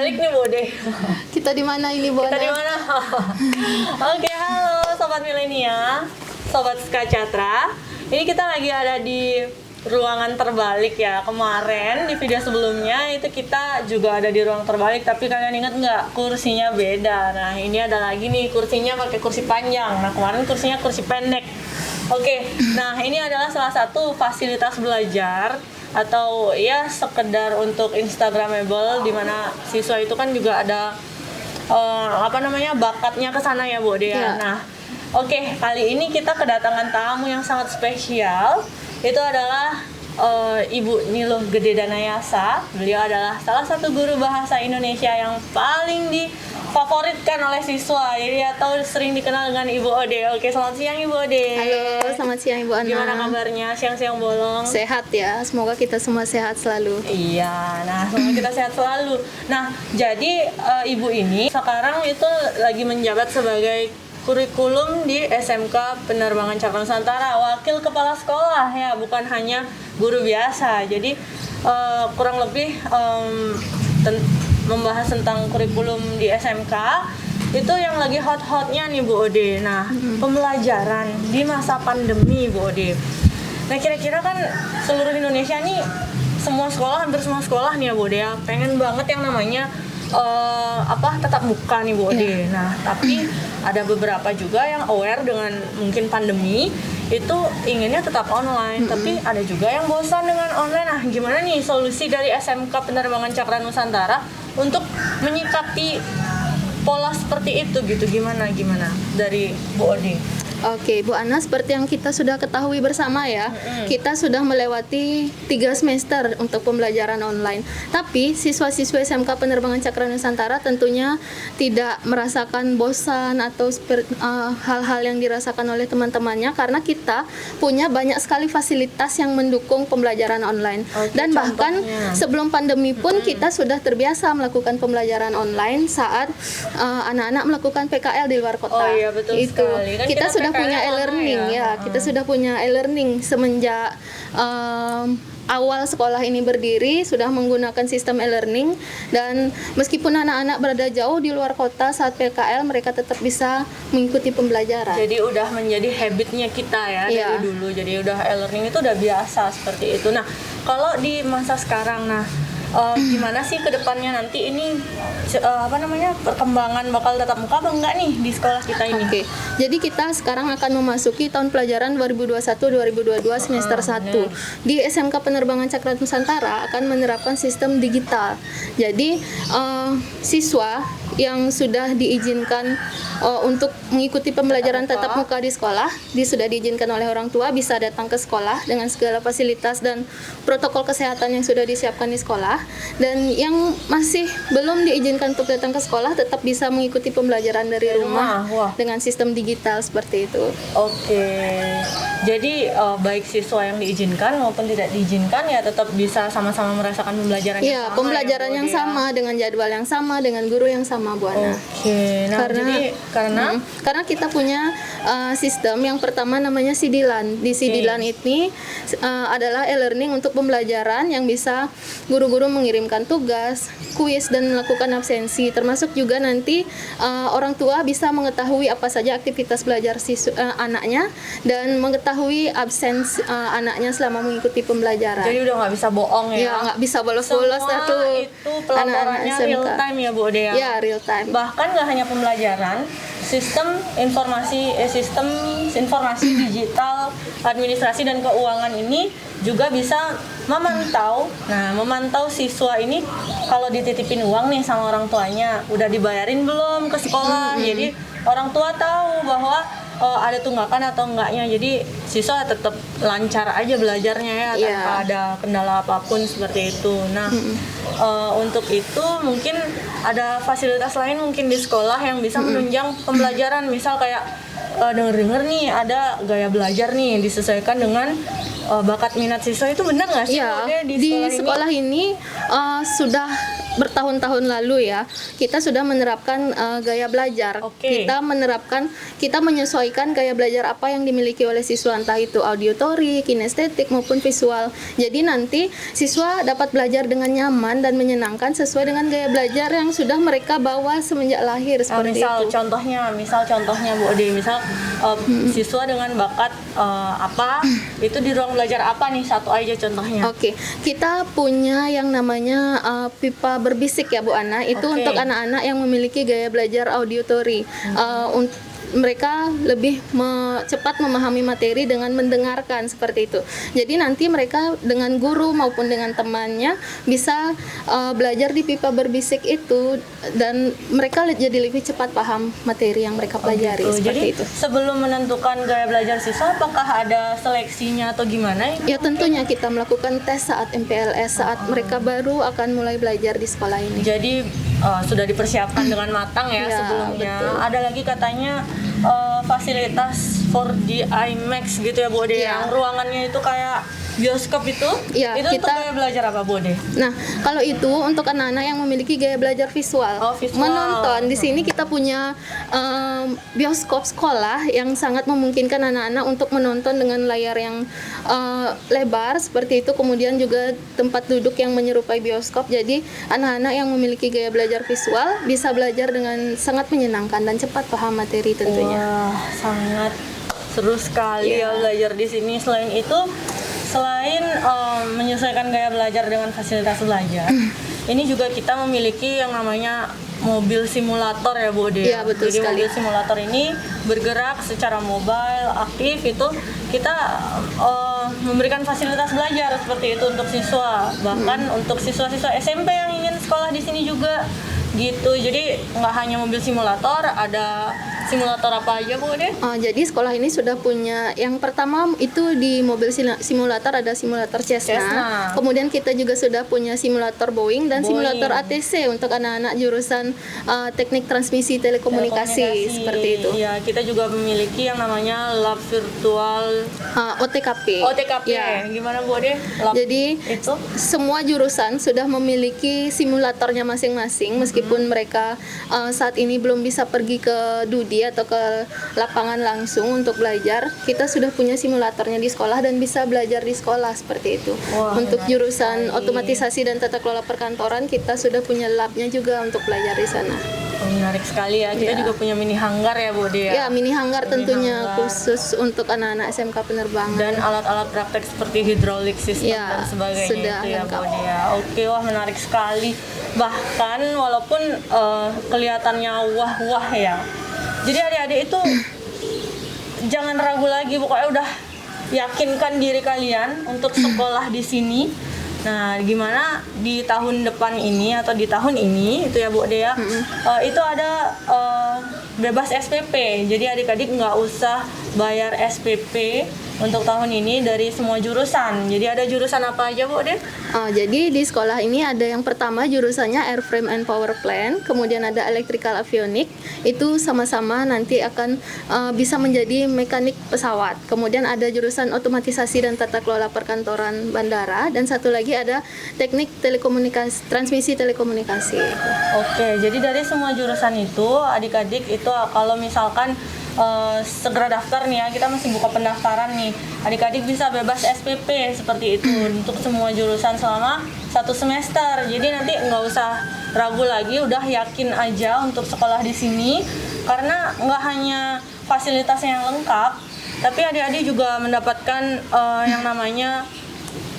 balik nih Bode. Kita di mana ini, Bu? Kita di mana? Oke, halo sobat milenia, sobat Skacatra. Ini kita lagi ada di ruangan terbalik ya. Kemarin di video sebelumnya itu kita juga ada di ruang terbalik, tapi kalian ingat nggak kursinya beda. Nah ini ada lagi nih kursinya pakai kursi panjang. Nah kemarin kursinya kursi pendek. Oke, nah ini adalah salah satu fasilitas belajar atau ya sekedar untuk Instagramable, di mana siswa itu kan juga ada bakatnya ke sana ya Bu Dea. Ya. Nah, oke, kali ini kita kedatangan tamu yang sangat spesial. Itu adalah Ibu Niluh Gede Danayasa. Beliau adalah salah satu guru bahasa Indonesia yang paling difavoritkan oleh siswa. Jadi atau sering dikenal dengan Ibu Ode. Oke, selamat siang Ibu Ode. Halo, selamat siang Ibu Ana. Gimana kabarnya? Siang-siang bolong? Sehat ya, semoga kita semua sehat selalu. Iya, nah semoga kita sehat selalu. Nah, jadi Ibu ini sekarang itu lagi menjabat sebagai kurikulum di SMK Penerbangan Cakra Nusantara, wakil kepala sekolah ya, bukan hanya guru biasa. Jadi kurang lebih membahas tentang kurikulum di SMK itu yang lagi hot-hotnya nih Bu Ode. Nah, pembelajaran di masa pandemi Bu Ode. Nah, kira-kira kan seluruh Indonesia nih hampir semua sekolah nih ya Bu Ode ya, pengen banget yang namanya tatap muka nih Bu Ode. Nah, tapi ada beberapa juga yang aware dengan mungkin pandemi itu inginnya tetap online, tapi ada juga yang bosan dengan online. Nah, gimana nih solusi dari SMK Penerbangan Cakra Nusantara untuk menyikapi pola seperti itu gitu? Gimana dari Bu Ode? Oke, Bu Ana, seperti yang kita sudah ketahui bersama ya, kita sudah melewati 3 semester untuk pembelajaran online. Tapi siswa-siswa SMK Penerbangan Cakra Nusantara tentunya tidak merasakan bosan atau hal-hal yang dirasakan oleh teman-temannya, karena kita punya banyak sekali fasilitas yang mendukung pembelajaran online. Dan bahkan sebelum pandemi pun kita sudah terbiasa melakukan pembelajaran online saat anak-anak melakukan PKL di luar kota. Oh iya, betul sekali. Kan kita sudah punya e-learning ya. Kita sudah punya e-learning semenjak awal sekolah ini berdiri, sudah menggunakan sistem e-learning. Dan meskipun anak-anak berada jauh di luar kota saat PKL, mereka tetap bisa mengikuti pembelajaran. Jadi udah menjadi habitnya kita ya dari dulu. Jadi udah e-learning itu udah biasa seperti itu. Nah, kalau di masa sekarang, gimana sih ke depannya nanti ini perkembangan bakal tatap muka apa enggak nih di sekolah kita ini? Oke. Jadi kita sekarang akan memasuki tahun pelajaran 2021-2022 semester 1. Di SMK Penerbangan Cakra Nusantara akan menerapkan sistem digital. Jadi siswa yang sudah diizinkan untuk mengikuti pembelajaran tatap muka di sekolah, sudah diizinkan oleh orang tua, bisa datang ke sekolah dengan segala fasilitas dan protokol kesehatan yang sudah disiapkan di sekolah. Dan yang masih belum diizinkan untuk datang ke sekolah tetap bisa mengikuti pembelajaran dari rumah dengan sistem digital seperti itu. Oke. Jadi baik siswa yang diizinkan maupun tidak diizinkan ya tetap bisa sama-sama merasakan pembelajaran yang sama. Pembelajaran yang sama, dengan jadwal yang sama, dengan guru yang sama, Bu Ana. Oke. Nah, karena kita punya sistem yang pertama namanya Sidilan. Di Sidilan ini adalah e-learning untuk pembelajaran yang bisa guru-guru mengirimkan tugas, kuis, dan melakukan absensi. Termasuk juga nanti orang tua bisa mengetahui apa saja aktivitas belajar anaknya dan mengetahui absen anaknya selama mengikuti pembelajaran. Jadi udah nggak bisa bohong ya? Ya, nggak bisa bolos-bolos itu pelaporannya real time ya Bu Dea? Ya, real time. Bahkan nggak hanya pembelajaran, sistem informasi digital, administrasi dan keuangan ini juga bisa memantau siswa ini kalau dititipin uang nih sama orang tuanya, udah dibayarin belum ke sekolah. Jadi orang tua tahu bahwa ada tunggakan atau enggaknya, jadi siswa tetap lancar aja belajarnya ya, tanpa ada kendala apapun seperti itu. Nah, untuk itu mungkin ada fasilitas lain mungkin di sekolah yang bisa menunjang pembelajaran, misal kayak denger nih ada gaya belajar nih disesuaikan dengan bakat minat siswa. Itu benar nggak sih? Iya, di sekolah ini sudah bertahun-tahun lalu ya, kita sudah menerapkan gaya belajar. Oke. Kita menyesuaikan gaya belajar apa yang dimiliki oleh siswa, entah itu auditory, kinestetik maupun visual. Jadi nanti siswa dapat belajar dengan nyaman dan menyenangkan sesuai dengan gaya belajar yang sudah mereka bawa semenjak lahir seperti misal itu. contohnya Bu Ode, misal siswa dengan bakat apa itu di ruang belajar apa nih, satu aja contohnya. Oke, kita punya yang namanya pipa berbisik ya Bu Ana. Itu Oke. untuk anak-anak yang memiliki gaya belajar auditory. Mereka lebih cepat memahami materi dengan mendengarkan seperti itu. Jadi nanti mereka dengan guru maupun dengan temannya bisa belajar di pipa berbisik itu, dan mereka jadi lebih cepat paham materi yang mereka pelajari Gitu. seperti Jadi itu. sebelum menentukan gaya belajar siswa, apakah ada seleksinya atau gimana? Ya tentunya kita melakukan tes saat MPLS, saat mereka baru akan mulai belajar di sekolah ini. Jadi sudah dipersiapkan dengan matang ya, Ya, sebelumnya. betul. Ada lagi katanya fasilitas 4D IMAX gitu ya Bu Ode, Ya. yang ruangannya itu kayak bioskop itu. Ya, Itu untuk kita- gaya belajar apa Bu Ode? Nah, kalau itu untuk anak-anak yang memiliki gaya belajar visual, Oh, visual. menonton. Di sini kita punya bioskop sekolah yang sangat memungkinkan anak-anak untuk menonton dengan layar yang lebar seperti itu. Kemudian juga tempat duduk yang menyerupai bioskop. Jadi anak-anak yang memiliki gaya belajar visual bisa belajar dengan sangat menyenangkan dan cepat paham materi tentunya. Wah, sangat seru sekali Iya. ya belajar di sini. Selain menyesuaikan gaya belajar dengan fasilitas belajar, ini juga kita memiliki yang namanya mobil simulator ya Bu Ode. Iya, betul Jadi sekali. mobil simulator ini bergerak secara mobile, aktif, itu kita memberikan fasilitas belajar seperti itu untuk siswa. Bahkan untuk siswa-siswa SMP yang ingin sekolah di sini juga gitu. Jadi nggak hanya mobil simulator, ada simulator apa aja Bu Ode? Jadi sekolah ini sudah punya, yang pertama itu di mobil simulator ada simulator Cessna. Cessna. Kemudian kita juga sudah punya simulator Boeing dan Boeing. simulator ATC untuk anak-anak jurusan teknik transmisi telekomunikasi seperti itu. Ya, kita juga memiliki yang namanya lab virtual OTKP. OTKP. Ya. Gimana Bu Ode? Lab Jadi itu semua jurusan sudah memiliki simulatornya masing-masing, meskipun mereka saat ini belum bisa pergi ke Dudi atau ke lapangan langsung untuk belajar. Kita sudah punya simulatornya di sekolah dan bisa belajar di sekolah seperti itu. Wah, Untuk menarik jurusan sekali. otomatisasi dan tata kelola perkantoran, kita sudah punya labnya juga untuk belajar di sana. menarik sekali ya. Kita Ya. juga punya mini hanggar ya Bu Ode Ya, ya. mini hanggar Mini tentunya hanggar. khusus untuk anak-anak SMK penerbangan. Dan alat-alat praktek seperti hydraulic system Ya, dan sebagainya sudah itu ya Bu lengkap. Ode ya. Oke, wah menarik sekali. Bahkan walaupun kelihatannya wah-wah ya. Jadi adik-adik itu jangan ragu lagi, pokoknya udah yakinkan diri kalian untuk sekolah di sini. Nah, gimana di tahun depan ini atau di tahun ini itu ya Bu Ode ya, itu ada bebas SPP. Jadi adik-adik nggak usah bayar SPP untuk tahun ini dari semua jurusan. Jadi ada jurusan apa aja Bu Ode? Jadi di sekolah ini ada yang pertama jurusannya Airframe and Power Plant, kemudian ada Electrical Avionics, itu sama-sama nanti akan bisa menjadi mekanik pesawat. Kemudian ada jurusan Otomatisasi dan Tata Kelola Perkantoran Bandara, dan satu lagi ada Teknik Telekomunikasi, Transmisi Telekomunikasi. Oke, jadi dari semua jurusan itu adik-adik itu kalau misalkan segera daftar nih ya, kita masih buka pendaftaran nih, adik-adik bisa bebas SPP seperti itu untuk semua jurusan selama 1 semester. Jadi nanti nggak usah ragu lagi, udah yakin aja untuk sekolah di sini, karena nggak hanya fasilitasnya yang lengkap, tapi adik-adik juga mendapatkan yang namanya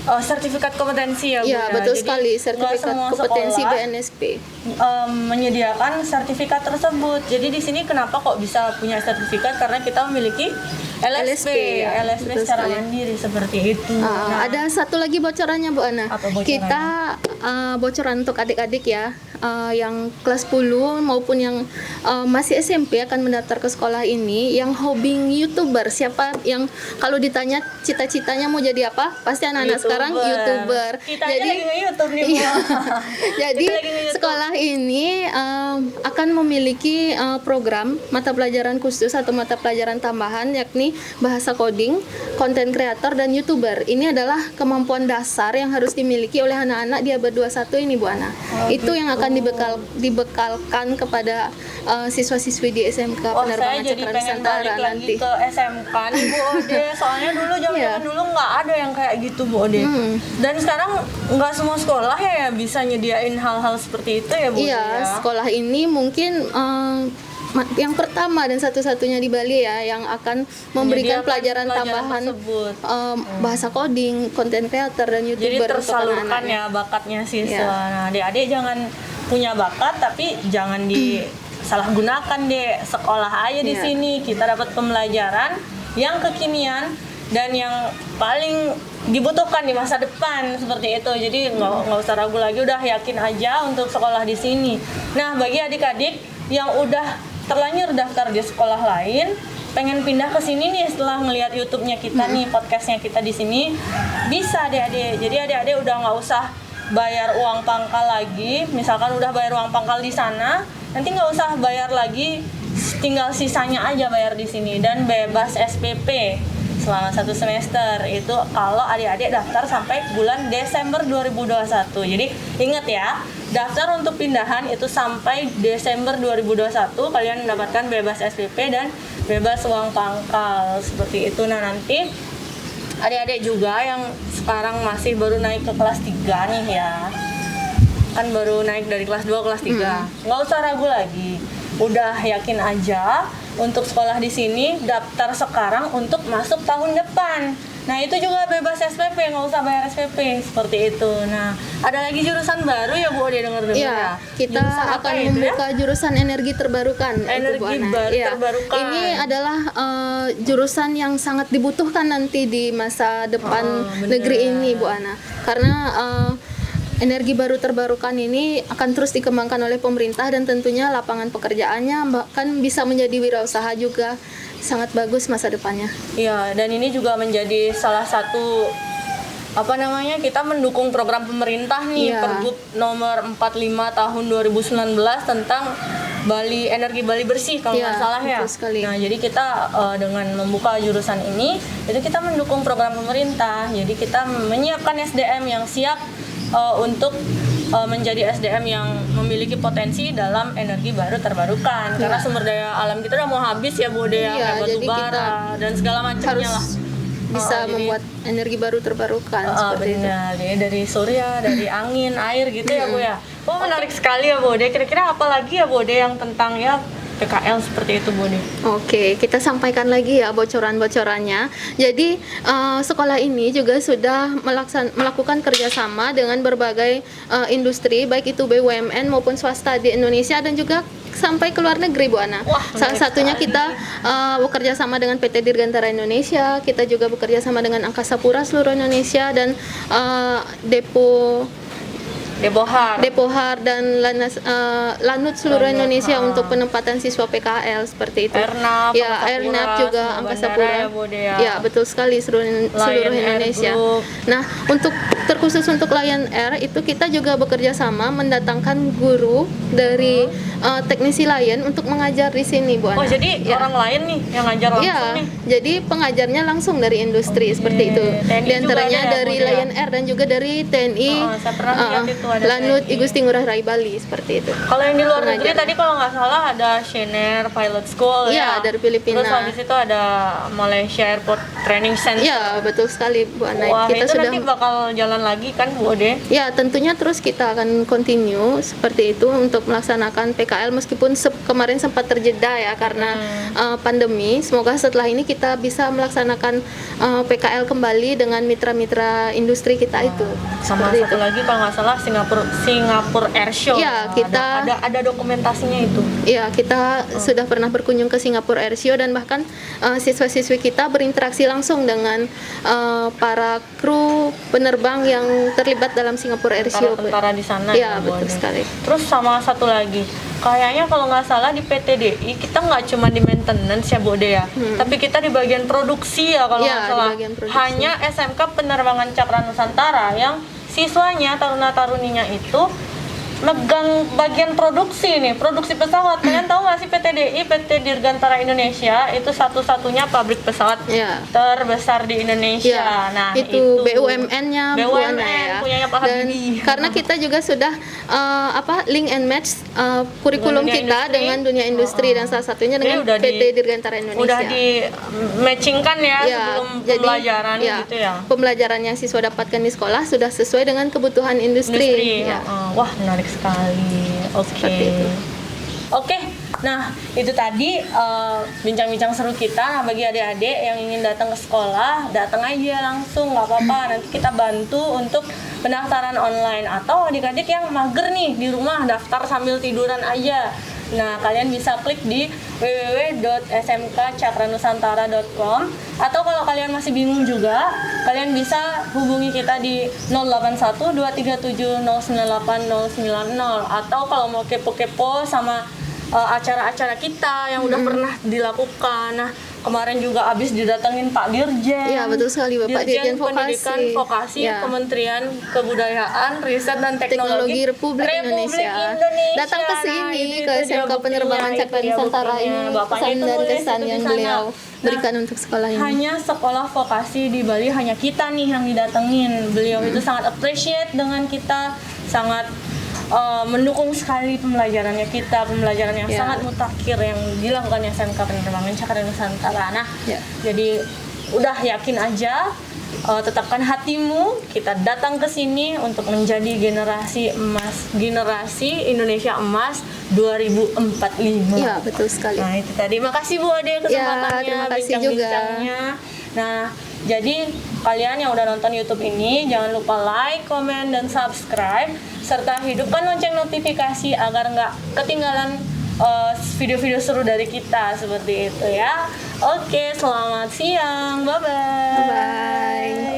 sertifikat kompetensi ya Bu Ya, ya. betul Jadi, sekali, nggak sertifikat semua kompetensi sekolah BNSP. menyediakan sertifikat tersebut. Jadi di sini kenapa kok bisa punya sertifikat, karena kita memiliki LSP, ya, LSP betul secara sekali. mandiri seperti itu. Nah, Ada satu lagi bocorannya Bu Ana. Apa bocorannya? Kita bocoran untuk adik-adik ya. yang kelas 10 maupun yang masih SMP akan mendaftar ke sekolah ini yang hobi YouTuber. Siapa yang kalau ditanya cita-citanya mau jadi apa? Pasti anak-anak sekarang YouTuber. Kita jadi lagi nge-YouTube nih, Bu. Iya. Jadi Kita lagi nge-YouTube. sekolah ini akan memiliki program mata pelajaran khusus atau mata pelajaran tambahan yakni bahasa coding, content creator dan YouTuber. Ini adalah kemampuan dasar yang harus dimiliki oleh anak-anak di abad 21 ini, Bu Ana. Itu yang akan dibekalkan kepada siswa-siswi di SMK Penerbangan Saya jadi Cakra pengen Nusantara balik lagi nanti. ke SMK nih, Bu Ode. Soalnya dulu zaman Iya. dulu nggak ada yang kayak gitu, Bu Ode. Dan sekarang nggak semua sekolah ya bisa nyediain hal-hal seperti itu ya, Bu Ode, Iya, ya. sekolah ini mungkin yang pertama dan satu-satunya di Bali ya yang akan memberikan Menyediakan pelajaran pelajaran tambahan tersebut. bahasa coding, content creator dan Jadi YouTuber untuk tersalurkan anak-anaknya. ya bakatnya siswa. Ya. Nah, adik-adik jangan punya bakat tapi jangan disalahgunakan deh. Sekolah aja di Iya. sini kita dapat pembelajaran yang kekinian dan yang paling dibutuhkan di masa depan seperti itu. Jadi nggak usah ragu lagi, udah yakin aja untuk sekolah di sini. Nah, bagi adik-adik yang udah terlanjur daftar di sekolah lain, pengen pindah ke sini nih setelah ngelihat YouTube-nya kita nih, podcastnya kita di sini, bisa adik-adik. Jadi adik-adik udah nggak usah bayar uang pangkal lagi. Misalkan udah bayar uang pangkal di sana, nanti nggak usah bayar lagi, tinggal sisanya aja bayar di sini dan bebas SPP selama 1 semester. Itu kalau adik-adik daftar sampai bulan Desember 2021. Jadi ingat ya, daftar untuk pindahan itu sampai Desember 2021 kalian mendapatkan bebas SPP dan bebas uang pangkal seperti itu. Nah, nanti adik-adik juga yang sekarang masih baru naik ke kelas 3 nih ya, kan baru naik dari kelas 2 ke kelas 3, nggak usah ragu lagi, udah yakin aja untuk sekolah di sini, daftar sekarang untuk masuk tahun depan. Nah, itu juga bebas SPP, nggak usah bayar SPP seperti itu. Nah, ada lagi jurusan baru ya, Bu Ode, dengar-dengar ya? Iya, kita Jurusan apa akan itu ya? membuka jurusan energi terbarukan. Energi Bu Ana. baru Iya. terbarukan. Ini adalah jurusan yang sangat dibutuhkan nanti di masa depan bener. negeri ini, Bu Ana. Karena energi baru terbarukan ini akan terus dikembangkan oleh pemerintah dan tentunya lapangan pekerjaannya bahkan bisa menjadi wirausaha juga sangat bagus masa depannya. Iya, dan ini juga menjadi salah satu kita mendukung program pemerintah nih, Iya. Pergub nomor 45 tahun 2019 tentang energi Bali bersih kalau Iya, nggak salah ya. betul sekali. Nah, jadi kita dengan membuka jurusan ini itu kita mendukung program pemerintah. Jadi kita menyiapkan SDM yang siap untuk menjadi SDM yang memiliki potensi dalam energi baru terbarukan. Karena sumber daya alam kita udah mau habis ya, Bu Ode, Iya, kayak batu jadi bara dan segala macamnya Harus lah. bisa jadi- membuat energi baru terbarukan seperti itu. Benar, ya, dari surya, dari angin, air gitu ya, Bu ya. Oh, menarik sekali ya, Bu Ode. Kira-kira apa lagi ya, Bu Ode, yang tentang ya PKL seperti itu, Bu Ode? Oke, kita sampaikan lagi ya bocoran-bocorannya. Jadi sekolah ini juga sudah melakukan kerjasama dengan berbagai industri, baik itu BUMN maupun swasta di Indonesia dan juga sampai ke luar negeri, Bu Ana. Wah, Salah menarik satunya sekali. kita bekerja sama dengan PT Dirgantara Indonesia, kita juga bekerja sama dengan Angkasa Pura seluruh Indonesia dan Depohar dan Lanut seluruh Lanut, Indonesia untuk penempatan siswa PKL seperti itu. Airnav, Ya, Angkasa Airnav Pura, juga semua Angkasa bandara Pura. ya, Bu Ode, ya. Ya, betul sekali seluruh Air Indonesia. Group. Nah, untuk terkhusus untuk Lion Air itu kita juga bekerja sama mendatangkan guru dari teknisi Lion untuk mengajar di sini, Bu Ana. Oh, jadi Ya. orang lain nih yang ngajar langsung Iya, nih. jadi pengajarnya langsung dari industri seperti itu. TNI Di antaranya juga ada ya, dari Bu, ya? Lion Air dan juga dari TNI Saya pernah lihat itu ada Lanut TNI. Igusti Ngurah Rai Bali seperti itu. Kalau yang di luar negeri Pengajar. tadi kalau nggak salah ada Shener Pilot School Iya, ya. dari Filipina. Terus habis itu ada Malaysia Airport Training Center. Ya, betul sekali Bu Ana. Wah, Kita itu sudah nanti bakal jalan lagi kan, Bu Ode? Ya, tentunya terus kita akan continue seperti itu untuk melaksanakan PKL meskipun kemarin sempat terjeda ya karena pandemi. Semoga setelah ini kita bisa melaksanakan PKL kembali dengan mitra-mitra industri kita itu. Sama Seperti satu itu. lagi kalau nggak salah Singapura Air Show. Iya, Nah, kita- ada dokumentasinya itu. Ya, kita sudah pernah berkunjung ke Singapura Air Show dan bahkan siswa-siswi kita berinteraksi langsung dengan para kru penerbang yang terlibat dalam Singapore Airshow. Tentara di sana Ya, Bu betul Ade. sekali. Terus sama satu lagi, kayaknya kalau nggak salah di PTDI kita nggak cuma di maintenance ya Bu Ade ya, tapi kita di bagian produksi ya kalau Ya, nggak di salah. bagian produksi. Hanya SMK Penerbangan Cakra Nusantara yang siswanya taruna-taruninya itu megang bagian produksi nih, produksi pesawat. Kalian tahu nggak sih PTDI, PT Dirgantara Indonesia itu satu-satunya pabrik pesawat Ya. terbesar di Indonesia. Ya, Nah, itu BUMN-nya Bu BUMN Ana ya. punyanya Pak Dan Habibie. karena kita juga sudah link and match kurikulum Dengan dunia kita industri. dengan dunia industri dan salah satunya Jadi dengan udah PT Dirgantara Indonesia. udah di matchingkan ya, Ya, sebelum jadi, pembelajaran gitu ya. Pembelajaran yang siswa dapatkan di sekolah sudah sesuai dengan kebutuhan industri. Ya. Wah, menarik sekali. Oke. Seperti itu. Oke, nah itu tadi bincang-bincang seru kita. Nah, bagi adik-adik yang ingin datang ke sekolah, datang aja langsung, nggak apa-apa. Nanti kita bantu untuk pendaftaran online. Atau adik-adik yang mager nih di rumah, daftar sambil tiduran aja. Nah, kalian bisa klik di www.smkcakranusantara.com, atau kalau kalian masih bingung juga, kalian bisa hubungi kita di 081-237-098-090, atau kalau mau kepo-kepo sama acara-acara kita yang udah pernah dilakukan. Nah, kemarin juga habis didatengin Pak Dirjen. Iya, betul sekali, Bapak Dirjen Pendidikan Vokasi Ya. Kementerian Kebudayaan, Riset dan Teknologi Republik Indonesia. Datang ke sini, ke SMK Penerbangan Cakra Nusantara ini, pesan dan kesan yang beliau berikan untuk sekolah ini. Hanya sekolah vokasi di Bali, hanya kita nih yang didatengin. Beliau itu sangat appreciate dengan kita, sangat mendukung sekali pembelajarannya kita, pembelajaran yang Ya. sangat mutakhir yang dilakukan SMK Penerbangan Cakra Nusantara. Nah, Ya. jadi udah yakin aja, tetapkan hatimu, kita datang ke sini untuk menjadi generasi emas, generasi Indonesia emas 2045. Ya, betul sekali. Nah, itu tadi. Makasih Bu Ade kesempatannya, terima kasih juga. bincang-bincangnya. Nah, jadi kalian yang udah nonton YouTube ini jangan lupa like, komen, dan subscribe, serta hidupkan lonceng notifikasi agar nggak ketinggalan video-video seru dari kita seperti itu ya. Oke, selamat siang. Bye-bye. Bye.